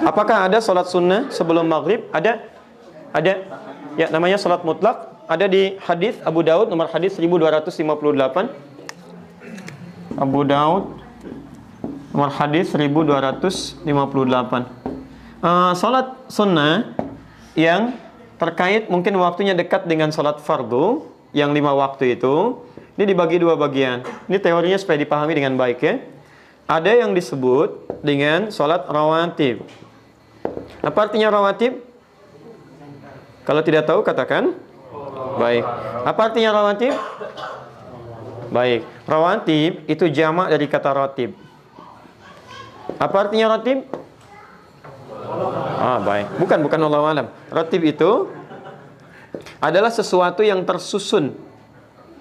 Apakah ada sholat sunnah sebelum maghrib? Ada. Ada. Ya, namanya sholat mutlak. Ada di hadis Abu Daud nomor hadis 1258. Abu Daud nomor hadis 1258. Sholat sunnah yang terkait mungkin waktunya dekat dengan sholat fardu yang 5 waktu itu, ini dibagi 2 bagian. Ini teorinya supaya dipahami dengan baik ya. Ada yang disebut dengan sholat rawatib. Apa artinya rawatib? Kalau tidak tahu katakan. Baik. Apa artinya rawatib? Baik. Rawatib itu jamak dari kata ratib. Apa artinya ratib? Baik. Bukan Allahu a'lam. Ratib itu adalah sesuatu yang tersusun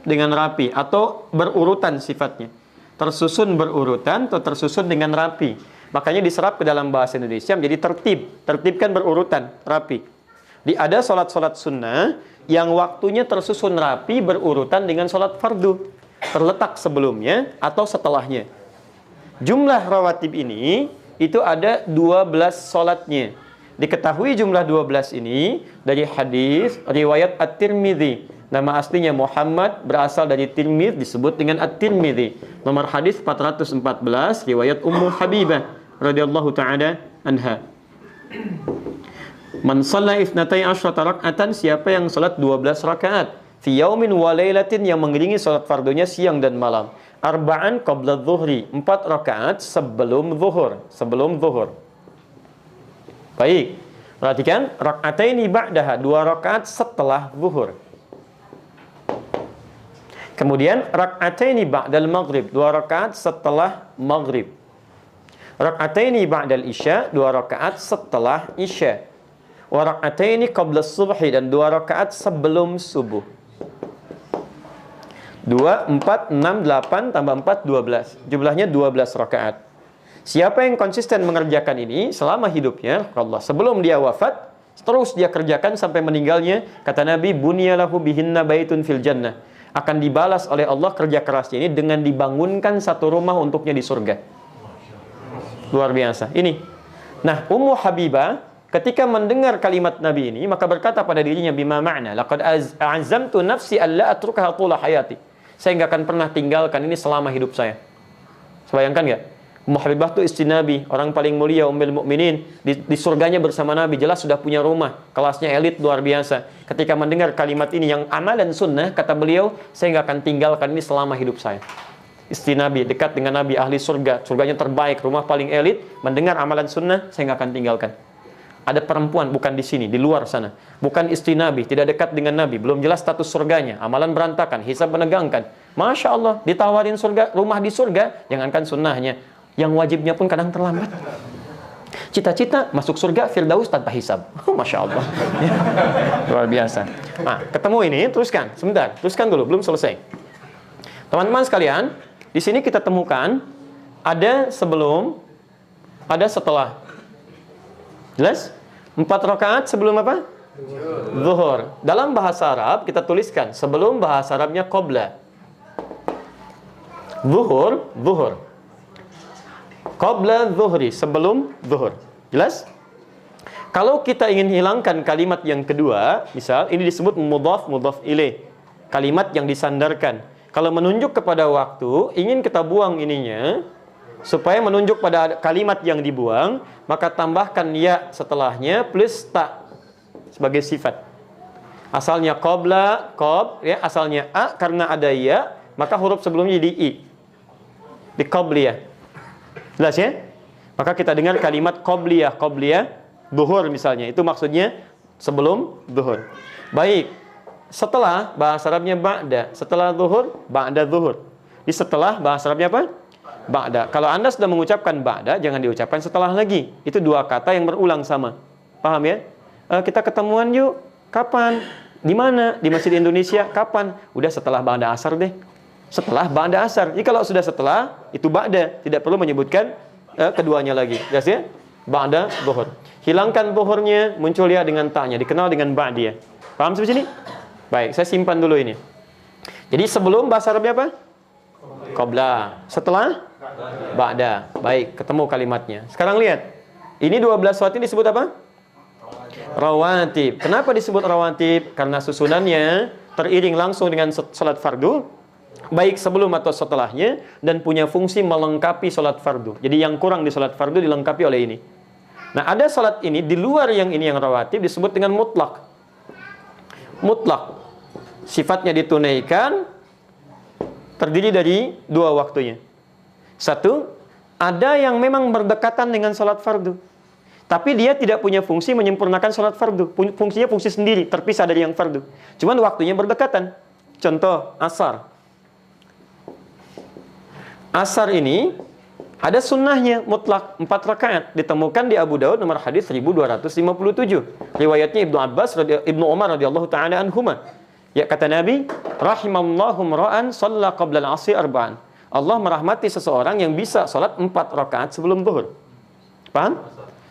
dengan rapi atau berurutan sifatnya. Tersusun berurutan atau tersusun dengan rapi. Makanya diserap ke dalam bahasa Indonesia menjadi tertib. Tertib kan berurutan, rapi. Ada sholat-sholat sunnah yang waktunya tersusun rapi berurutan dengan sholat fardu. Terletak sebelumnya atau setelahnya. Jumlah rawatib ini itu ada 12 sholatnya. Diketahui jumlah 12 ini dari hadis riwayat At-Tirmidzi. Nama aslinya Muhammad, berasal dari Tirmidz, disebut dengan At-Tirmidzi. Nomor hadis 414 riwayat Ummu Habibah radhiyallahu taala anha. Man shalla 12 raka'atan, siapa yang salat 12 rakaat fi yaumin wa lailatin, yang mengiringi salat fardunya siang dan malam. Arba'an qabla dhuhri, 4 rakaat sebelum zuhur. Baik. Perhatikan, raka'ataini ba'daha, 2 rakaat setelah zuhur. Kemudian raka'ataini ba'dal maghrib, 2 rakaat setelah maghrib. Raka'ataini ba'dal isya, 2 rakaat setelah isya. Wa raka'ataini qabla subhi, dan 2 rakaat sebelum subuh. 2, 4, 6, 8 tambah 4, 12. Jumlahnya 12 rakaat. Siapa yang konsisten mengerjakan ini selama hidupnya, Allah, sebelum dia wafat, terus dia kerjakan sampai meninggalnya, kata Nabi, bunyalahu bihinna baitun fil jannah. Akan dibalas oleh Allah kerja kerasnya ini dengan dibangunkan satu rumah untuknya di surga. Luar biasa. Ini. Nah, Ummu Habibah ketika mendengar kalimat Nabi ini, maka berkata pada dirinya, bima ma'na, laqad azamtu nafsi alla atrukaha tula hayati. Saya enggak akan pernah tinggalkan ini selama hidup saya. Bayangkan enggak? Ummu Habibah itu istri Nabi, orang paling mulia, Ummul Mukminin, di surganya bersama Nabi, jelas sudah punya rumah, kelasnya elit luar biasa. Ketika mendengar kalimat ini yang amalan sunnah, kata beliau, saya nggak akan tinggalkan ini selama hidup saya. Istri Nabi, dekat dengan Nabi, ahli surga, surganya terbaik, rumah paling elit, mendengar amalan sunnah, saya nggak akan tinggalkan. Ada perempuan, bukan di sini, di luar sana, bukan istri Nabi, tidak dekat dengan Nabi, belum jelas status surganya, amalan berantakan, hisab menegangkan. Masya Allah, ditawarin surga, rumah di surga, jangankan sunnahnya, yang wajibnya pun kadang terlambat. Cita-cita masuk surga Firdaus tanpa hisab. Masya Allah. Luar biasa. Nah, ketemu ini, teruskan. Sebentar, teruskan dulu, belum selesai. Teman-teman sekalian, di sini kita temukan ada sebelum, ada setelah. Jelas? 4 rakaat sebelum apa? Zuhur. Dalam bahasa Arab kita tuliskan sebelum, bahasa Arabnya qabla. Zuhur. Qabla zuhri, sebelum zuhur. Jelas? Kalau kita ingin hilangkan kalimat yang kedua, misal ini disebut mudhaf ilaih, kalimat yang disandarkan. Kalau menunjuk kepada waktu, ingin kita buang ininya supaya menunjuk pada kalimat yang dibuang, maka tambahkan ya setelahnya plus ta sebagai sifat. Asalnya qabla, ya, asalnya a, karena ada ya, maka huruf sebelumnya jadi i. Di qabliyah. Jelas ya? Maka kita dengar kalimat qabliyah zuhur misalnya. Itu maksudnya sebelum zuhur. Baik. Setelah, bahasa Arabnya ba'da. Setelah zuhur, ba'da zuhur. Di setelah, bahasa Arabnya apa? Ba'da. Kalau Anda sudah mengucapkan ba'da, jangan diucapkan setelah lagi. Itu 2 kata yang berulang sama. Paham ya? Kita ketemuan yuk. Kapan? Di mana? Di Masjid Indonesia. Kapan? Udah setelah ba'da asar deh. Setelah ba'da asar. Jadi kalau sudah setelah, itu ba'da. Tidak perlu menyebutkan keduanya lagi. Jelas ya? Ba'da zuhur. Hilangkan zuhurnya, muncul ya dengan ta'nya. Dikenal dengan ba'diyah. Paham sampai sini? Baik, saya simpan dulu ini. Jadi sebelum, bahasa Arabnya apa? Qabla. Setelah? Ba'da. Baik, ketemu kalimatnya. Sekarang lihat. Ini 12 salat ini disebut apa? Rawatib. Kenapa disebut rawatib? Karena susunannya teriring langsung dengan salat fardu, baik sebelum atau setelahnya, dan punya fungsi melengkapi salat fardu. Jadi yang kurang di salat fardu dilengkapi oleh ini. Nah, ada salat ini di luar yang ini yang rawatib disebut dengan mutlak. Mutlak. Sifatnya ditunaikan, terdiri dari dua waktunya. Satu, ada yang memang berdekatan dengan salat fardu, tapi dia tidak punya fungsi menyempurnakan salat fardu. Fungsinya fungsi sendiri, terpisah dari yang fardu. Cuman waktunya berdekatan. Contoh, asar. Asar ini ada sunnahnya mutlak 4 rakaat. Ditemukan di Abu Daud nomor hadis 1257. Riwayatnya Ibnu Umar radhiyallahu taala anhuma. Ya, kata Nabi, rahimallahu ra'an shalla qabla al-'asri arba'an. Allah merahmati seseorang yang bisa salat 4 rakaat sebelum zuhur. Paham?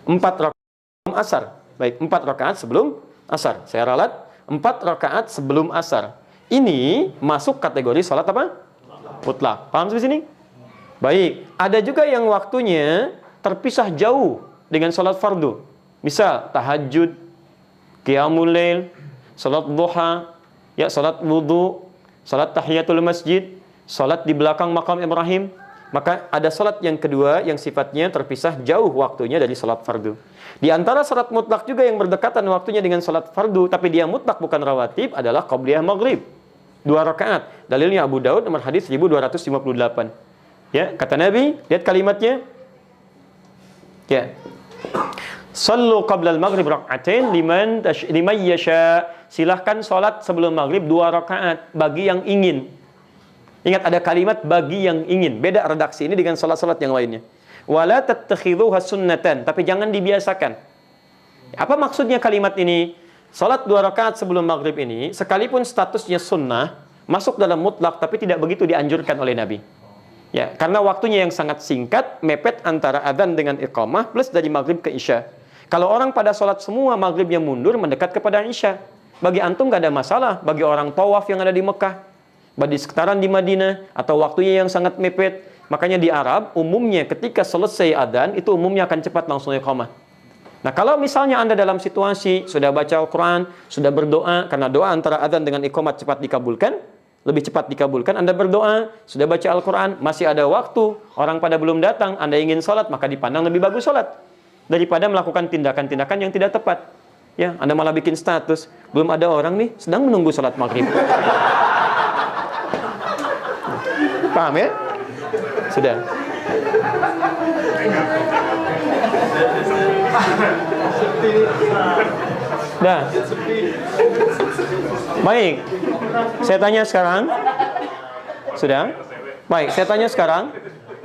4 rakaat sebelum asar. Baik, 4 rakaat sebelum asar. Saya ralat 4 rakaat sebelum asar. Ini masuk kategori salat apa? Mutlak. Paham sampai sini? Baik, ada juga yang waktunya terpisah jauh dengan salat fardu. Misal tahajud, qiyamul lail, salat duha, ya salat wudu, salat tahiyatul masjid, salat di belakang makam Ibrahim. Maka ada salat yang kedua yang sifatnya terpisah jauh waktunya dari salat fardu. Di antara salat mutlak juga yang berdekatan waktunya dengan salat fardu, tapi dia mutlak bukan rawatib, adalah qabliyah maghrib. 2 rakaat. Dalilnya Abu Daud nomor hadis 1258. Ya, kata Nabi, lihat kalimatnya. Ya. Sallu qabla al-maghrib rak'atain liman yasha. Silahkan salat sebelum maghrib 2 rakaat bagi yang ingin. Ingat ada kalimat bagi yang ingin. Beda redaksi ini dengan salat-salat yang lainnya. Wala tattakhidhuha sunnatan, tapi jangan dibiasakan. Apa maksudnya kalimat ini? Salat 2 rakaat sebelum maghrib ini sekalipun statusnya sunnah, masuk dalam mutlak tapi tidak begitu dianjurkan oleh Nabi. Ya, karena waktunya yang sangat singkat, mepet antara adzan dengan iqamah plus dari maghrib ke isya. Kalau orang pada salat semua maghribnya mundur mendekat kepada isya, bagi antum nggak ada masalah. Bagi orang tawaf yang ada di Mekah, bagi sekitaran di Madinah, atau waktunya yang sangat mepet. Makanya di Arab, umumnya ketika selesai adzan, itu umumnya akan cepat langsung iqamah. Nah, kalau misalnya Anda dalam situasi sudah baca Al-Quran, sudah berdoa, karena doa antara adzan dengan iqamat cepat dikabulkan, lebih cepat dikabulkan, Anda berdoa, sudah baca Al-Quran, masih ada waktu, orang pada belum datang, Anda ingin sholat, maka dipandang lebih bagus sholat, daripada melakukan tindakan-tindakan yang tidak tepat. Ya, Anda malah bikin status, belum ada orang nih, sedang menunggu sholat maghrib. Paham ya? Sudah. Dah. Baik. Saya tanya sekarang. Sudah? Baik, saya tanya sekarang.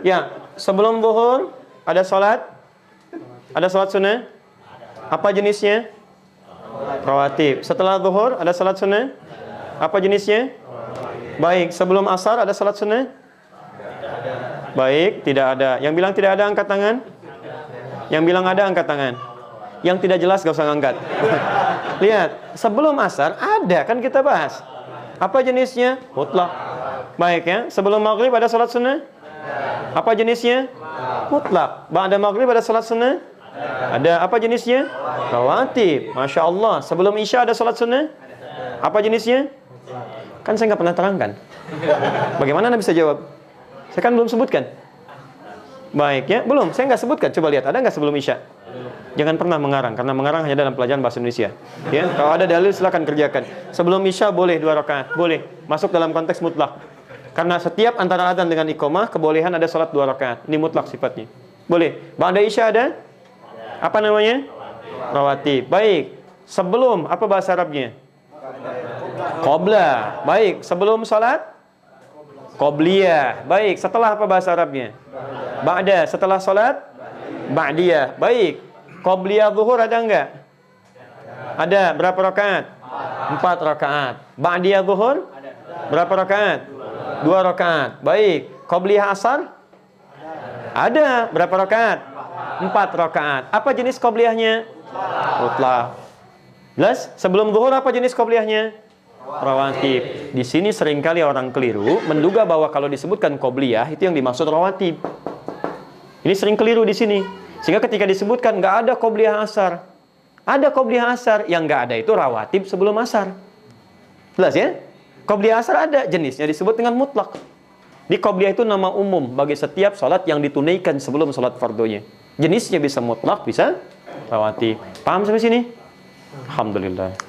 Ya, sebelum zuhur ada salat? Ada salat sunnah? Apa jenisnya? Rawatib. Setelah zuhur ada salat sunnah? Apa jenisnya? Baik, sebelum asar ada salat sunnah? Baik, tidak ada. Yang bilang tidak ada angkat tangan? Yang bilang ada angkat tangan? Yang tidak jelas gak usah ngangkat. Lihat, sebelum asar ada, kan kita bahas. Apa jenisnya? Mutlak. Baik ya, sebelum maghrib ada salat sunnah? Apa jenisnya? Mutlak. Ba'da maghrib ada salat sunnah? Ada. Apa jenisnya? Rawatib. Masya Allah. Sebelum isya ada salat sunnah? Apa jenisnya? Kan saya nggak pernah terangkan. Bagaimana Anda bisa jawab? Saya kan belum sebutkan. Baik ya, belum. Saya nggak sebutkan. Coba lihat, ada nggak sebelum isya? Jangan pernah mengarang, karena mengarang hanya dalam pelajaran bahasa Indonesia. Ya, kalau ada dalil silakan kerjakan. Sebelum isya boleh 2 rakaat, boleh. Masuk dalam konteks mutlak. Karena setiap antara adzan dengan iqamah kebolehan ada salat 2 rakaat. Ini mutlak sifatnya. Boleh. Ba'da isya ada? Apa namanya? Rawatib. Baik. Sebelum apa bahasa Arabnya? Qabla. Baik. Sebelum salat? Qabliyah. Baik. Setelah apa bahasa Arabnya? Ba'da. Setelah salat? Ba'diyah. Baik. Qabliyah zuhur ada enggak? Ada. Berapa rakaat? 4 rakaat. Ba'diyah zuhur? Berapa rakaat? 2 rakaat. Baik. Qabliyah asar? Ada. Berapa rakaat? 4 rakaat. Apa jenis qabliyahnya? Mutlak. Jelas? Sebelum zuhur apa jenis qabliyahnya? rawatib. Di sini seringkali orang keliru menduga bahwa kalau disebutkan qobliyah itu yang dimaksud rawatib. Ini sering keliru di sini. Sehingga ketika disebutkan nggak ada qobliyah asar. Ada qobliyah asar, yang nggak ada itu rawatib sebelum asar. Jelas ya? Qobliyah asar ada, jenisnya disebut dengan mutlak. Di qobliyah itu nama umum bagi setiap sholat yang ditunaikan sebelum sholat fardunya. Jenisnya bisa mutlak, bisa rawatib. Paham sampai sini? Alhamdulillah.